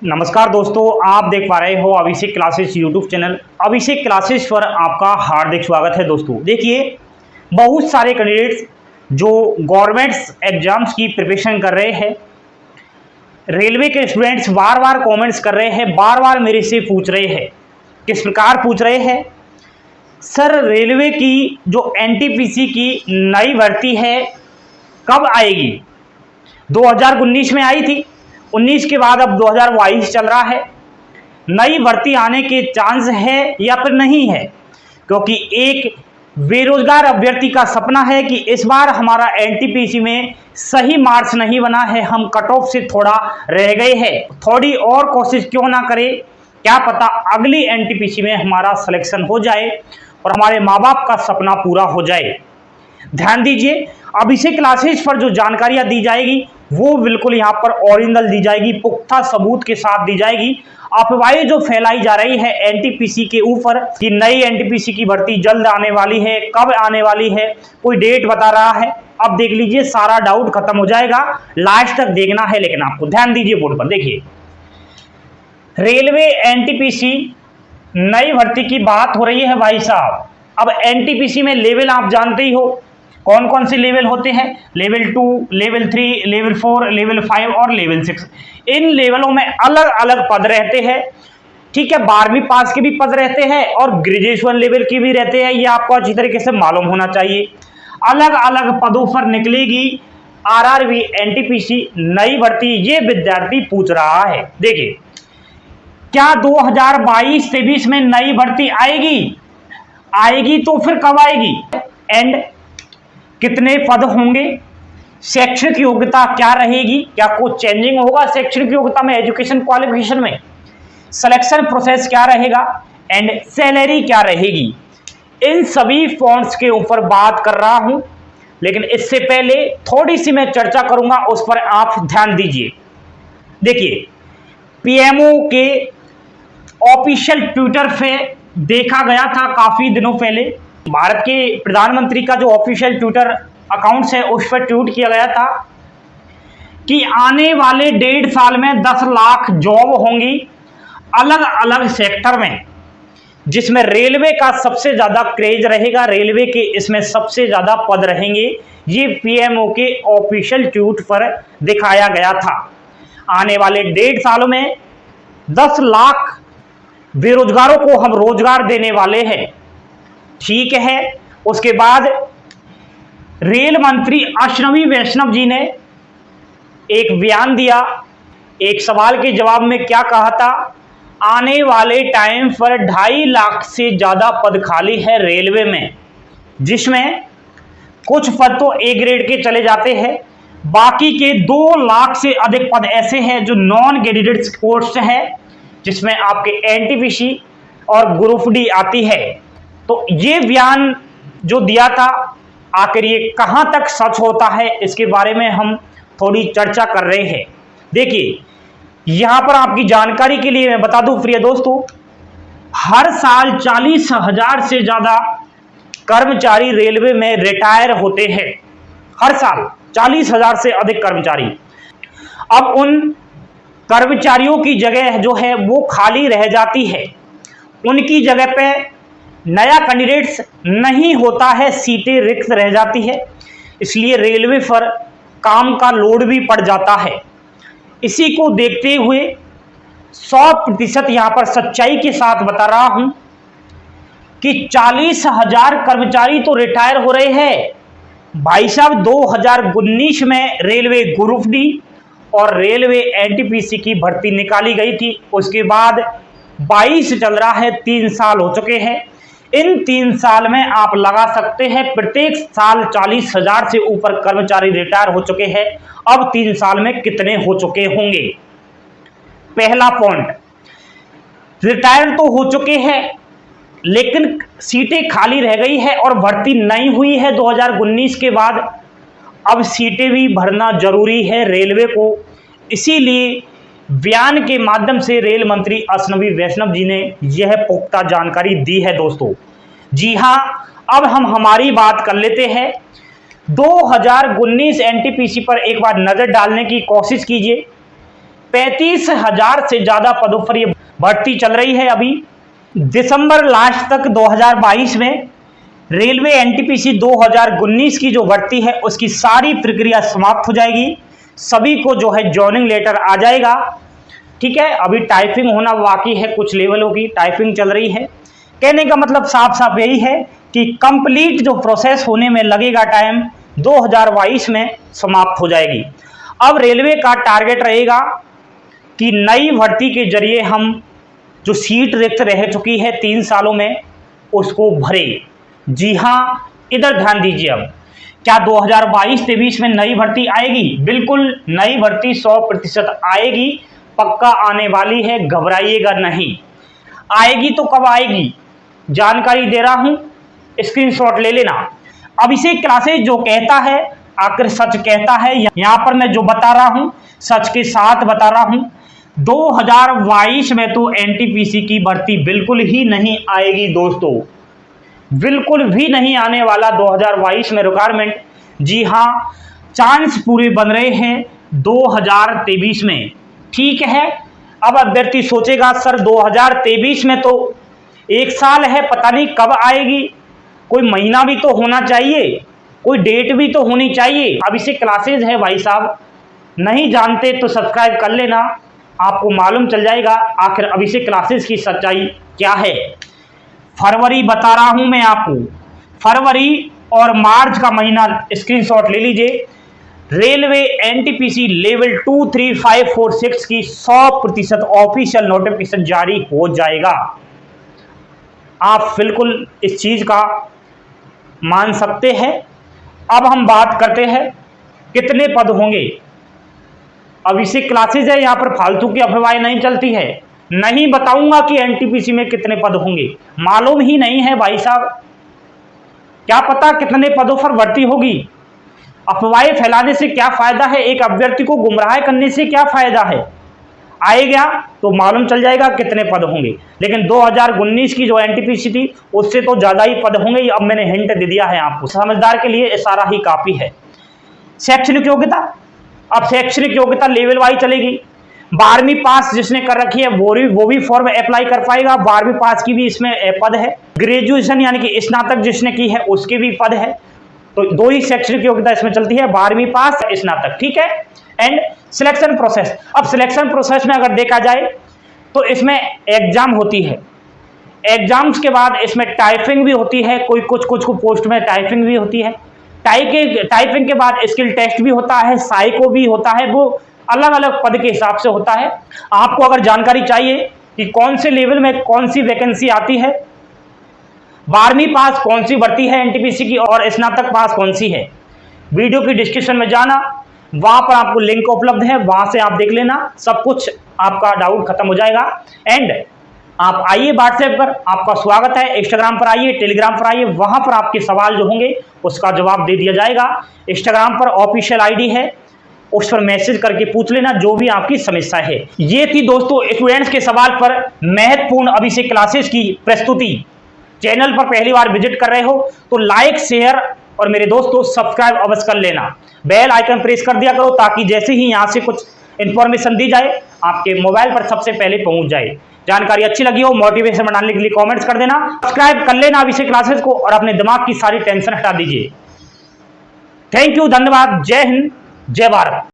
नमस्कार दोस्तों, आप देख पा रहे हो अभिषेक क्लासेस यूट्यूब चैनल। अभिषेक क्लासेस पर आपका हार्दिक स्वागत है। दोस्तों देखिए, बहुत सारे कैंडिडेट्स जो गवर्नमेंट्स एग्जाम्स की प्रिपरेशन कर रहे हैं, रेलवे के स्टूडेंट्स बार बार कमेंट्स कर रहे हैं, बार बार मेरे से पूछ रहे हैं। किस प्रकार पूछ रहे हैं? सर, रेलवे की जो एनटीपीसी की नई भर्ती है कब आएगी? 2019 में आई थी, 19 के बाद अब 2022 चल रहा है। नई भर्ती आने के चांस है या फिर नहीं है? क्योंकि एक बेरोजगार अभ्यर्थी का सपना है कि इस बार हमारा एनटीपीसी में सही मार्क्स नहीं बना है, हम कट ऑफ से थोड़ा रह गए हैं, थोड़ी और कोशिश क्यों ना करें, क्या पता अगली एनटीपीसी में हमारा सिलेक्शन हो जाए और हमारे माँ बाप का सपना पूरा हो जाए। ध्यान दीजिए, अभिषेक क्लासेस पर जो जानकारियां दी जाएगी वो बिल्कुल यहाँ पर ओरिजिनल दी जाएगी, पुख्ता सबूत के साथ दी जाएगी। अफवाहें जो फैलाई जा रही है एनटीपीसी के ऊपर कि नई एनटीपीसी की भर्ती जल्द आने वाली है, कब आने वाली है, कोई डेट बता रहा है, अब देख लीजिए सारा डाउट खत्म हो जाएगा। लास्ट तक देखना है, लेकिन आपको ध्यान दीजिए बोर्ड पर। देखिए, रेलवे एनटीपीसी नई भर्ती की बात हो रही है भाई साहब। अब एनटीपीसी में लेवल आप जानते ही हो, कौन कौन से लेवल होते हैं? लेवल 2, लेवल 3, लेवल 4, लेवल 5 और लेवल 6। इन लेवलों में अलग अलग पद रहते हैं। ठीक है, 12वीं पास के भी पद रहते हैं और ग्रेजुएशन लेवल के भी रहते हैं, ये आपको अच्छी तरीके से मालूम होना चाहिए। अलग अलग पदों पर निकलेगी आरआरबी एनटीपीसी नई भर्ती, ये विद्यार्थी पूछ रहा है। देखिए, क्या 2022-23 में नई भर्ती आएगी तो फिर कब आएगी? एंड कितने पद होंगे? शैक्षणिक योग्यता क्या रहेगी? क्या कुछ चेंजिंग होगा शैक्षणिक योग्यता में, एजुकेशन क्वालिफिकेशन में? सिलेक्शन प्रोसेस क्या रहेगा? एंड सैलरी क्या रहेगी? इन सभी पॉइंट्स के ऊपर बात कर रहा हूं, लेकिन इससे पहले थोड़ी सी मैं चर्चा करूंगा, उस पर आप ध्यान दीजिए। देखिए, पीएमओ के ऑफिशियल ट्विटर पे देखा गया था काफी दिनों पहले, भारत के प्रधानमंत्री का जो ऑफिशियल ट्विटर अकाउंट्स है उस पर ट्वीट किया गया था कि आने वाले 1.5 साल में 10 लाख जॉब होंगी अलग अलग सेक्टर में, जिसमें रेलवे का सबसे ज्यादा क्रेज रहेगा, रेलवे के इसमें सबसे ज्यादा पद रहेंगे। ये पीएमओ के ऑफिशियल ट्वीट पर दिखाया गया था। आने वाले 1.5 सालों में 10 लाख बेरोजगारों को हम रोजगार देने वाले हैं। ठीक है, उसके बाद रेल मंत्री अश्विनी वैष्णव जी ने एक बयान दिया। एक सवाल के जवाब में क्या कहा था? आने वाले टाइम पर 2.5 लाख से ज्यादा पद खाली है रेलवे में, जिसमें कुछ पद तो ए ग्रेड के चले जाते हैं, बाकी के 2 लाख से अधिक पद ऐसे हैं जो नॉन कैंडिडेट्स पोस्ट है, जिसमें आपके एनटीपीसी और ग्रुप डी आती है। तो ये बयान जो दिया था, आखिर ये कहां तक सच होता है, इसके बारे में हम थोड़ी चर्चा कर रहे हैं। देखिए, यहां पर आपकी जानकारी के लिए मैं बता दूं प्रिय दोस्तों, हर साल 40,000 से ज्यादा कर्मचारी रेलवे में रिटायर होते हैं। हर साल 40,000 से अधिक कर्मचारी। अब उन कर्मचारियों की जगह जो है वो खाली रह जाती है, उनकी जगह पे नया कैंडिडेट्स नहीं होता है, सीटें रिक्त रह जाती है, इसलिए रेलवे पर काम का लोड भी पड़ जाता है। इसी को देखते हुए 100% यहां पर सच्चाई के साथ बता रहा हूं कि 40,000 कर्मचारी तो रिटायर हो रहे हैं भाई साहब। 2019 में रेलवे ग्रुप डी और रेलवे एनटीपीसी की भर्ती निकाली गई थी, उसके बाद 22 चल रहा है, 3 साल हो चुके हैं। इन 3 साल में आप लगा सकते हैं प्रत्येक साल 40,000 से ऊपर कर्मचारी रिटायर हो चुके हैं। अब 3 साल में कितने हो चुके होंगे? पहला पॉइंट, रिटायर तो हो चुके हैं लेकिन सीटें खाली रह गई है और भर्ती नहीं हुई है 2019 के बाद। अब सीटें भी भरना जरूरी है रेलवे को, इसीलिए बयान के माध्यम से रेल मंत्री अश्विनी वैष्णव जी ने यह पुख्ता जानकारी दी है दोस्तों। जी हां, अब हम हमारी बात कर लेते हैं। 2019 एनटीपीसी पर एक बार नजर डालने की कोशिश कीजिए 35,000 से ज्यादा पदों पर यह भर्ती चल रही है। अभी दिसंबर लास्ट तक 2022 में रेलवे एनटीपीसी 2019 की जो भर्ती है उसकी सारी प्रक्रिया समाप्त हो जाएगी। सभी को जो है ज्वाइनिंग लेटर आ जाएगा। ठीक है, अभी टाइपिंग होना बाकी है, कुछ लेवलों की टाइपिंग चल रही है। कहने का मतलब साफ साफ यही है कि कंप्लीट जो प्रोसेस होने में लगेगा टाइम 2022 में समाप्त हो जाएगी। अब रेलवे का टारगेट रहेगा कि नई भर्ती के जरिए हम जो सीट रिक्त रह चुकी है 3 सालों में उसको भरे। जी हाँ, इधर ध्यान दीजिए। अब क्या 2022-23 में नई भर्ती आएगी? बिल्कुल नई भर्ती 100% आएगी, पक्का आने वाली है, घबराइएगा नहीं। आएगी तो कब आएगी जानकारी दे रहा हूं, स्क्रीनशॉट ले लेना। अभिषेक क्लासेस जो कहता है आखिर सच कहता है। यहां पर मैं जो बता रहा हूं सच के साथ बता रहा हूं। 2022 में तो एनटीपीसी की भर्ती बिल्कुल ही नहीं आएगी दोस्तों, बिल्कुल भी नहीं आने वाला 2022 में रिक्वायरमेंट। जी हाँ, चांस पूरे बन रहे हैं 2023 में। ठीक है, अब अभ्यर्थी सोचेगा सर 2023 में तो 1 साल है, पता नहीं कब आएगी, कोई महीना भी तो होना चाहिए, कोई डेट भी तो होनी चाहिए। अभिषेक क्लासेज है भाई साहब, नहीं जानते तो सब्सक्राइब कर लेना, आपको मालूम चल जाएगा आखिर अभिषेक क्लासेज की सच्चाई क्या है। फरवरी बता रहा हूं मैं आपको, फरवरी और मार्च का महीना स्क्रीनशॉट ले लीजिए। रेलवे एनटीपीसी लेवल 2, 3, 5, 4, 6 की 100% ऑफिशियल नोटिफिकेशन जारी हो जाएगा। आप बिल्कुल इस चीज का मान सकते हैं। अब हम बात करते हैं कितने पद होंगे। अभिषेक क्लासेज है, यहां पर फालतू की अफवाहें नहीं चलती है। नहीं बताऊंगा कि एनटीपीसी में कितने पद होंगे, मालूम ही नहीं है भाई साहब, क्या पता कितने पदों पर भर्ती होगी। अफवाहें फैलाने से क्या फायदा है, एक अभ्यर्थी को गुमराह करने से क्या फायदा है। आएगा तो मालूम चल जाएगा कितने पद होंगे। लेकिन 2019 की जो एनटीपीसी थी उससे तो ज्यादा ही पद होंगे। अब मैंने हिंट दे दिया है आपको, समझदार के लिए इशारा ही काफी है। शैक्षणिक योग्यता, अब शैक्षणिक योग्यता लेवल वाइज चलेगी। 12वीं पास जिसने कर रखी है वो भी फॉर्म अप्लाई कर पाएगा। 12वीं पास की भी इसमें पद है। ग्रेजुएशन यानी कि स्नातक जिसने की है उसके भी पद है। तो 2 ही शैक्षणिक योग्यता इसमें चलती है, 12वीं पास, स्नातक। ठीक है। एंड सिलेक्शन प्रोसेस, अब सिलेक्शन प्रोसेस में अगर देखा जाए तो इसमें एग्जाम होती है। एग्जाम्स के बाद इसमें टाइपिंग भी होती है, कोई कुछ पोस्ट में टाइपिंग भी होती है। टाइपिंग के बाद स्किल टेस्ट भी होता है, साइको भी होता है, वो अलग अलग पद के हिसाब से होता है। आपको अगर जानकारी चाहिए कि कौन से लेवल में कौन सी वैकेंसी आती है, 12वीं पास कौन सी भर्ती है एनटीपीसी की और स्नातक पास कौन सी है, वीडियो की डिस्क्रिप्शन में जाना, वहां पर आपको लिंक उपलब्ध है, वहां से आप देख लेना, सब कुछ आपका डाउट खत्म हो जाएगा। एंड आप आइए व्हाट्सएप पर, आपका स्वागत है। इंस्टाग्राम पर आइए, टेलीग्राम पर आइए, वहां पर आपके सवाल जो होंगे उसका जवाब दे दिया जाएगा। इंस्टाग्राम पर ऑफिशियल आईडी है, उस पर मैसेज करके पूछ लेना जो भी आपकी समस्या है। ये थी दोस्तों स्टूडेंट्स के सवाल पर महत्वपूर्ण अभिषेक क्लासेस की प्रस्तुति। चैनल पर पहली बार विजिट कर रहे हो तो लाइक, शेयर और मेरे दोस्तों सब्सक्राइब अवश्य कर लेना। बेल आइकन प्रेस कर दिया करो ताकि जैसे ही यहां से कुछ इंफॉर्मेशन दी जाए आपके मोबाइल पर सबसे पहले पहुंच जाए। जानकारी अच्छी लगी हो, मोटिवेशन बनाने के लिए कमेंट्स कर देना, सब्सक्राइब कर लेना अभिषेक क्लासेस को और अपने दिमाग की सारी टेंशन हटा दीजिए। थैंक यू, धन्यवाद, जय हिंद, जय भारत।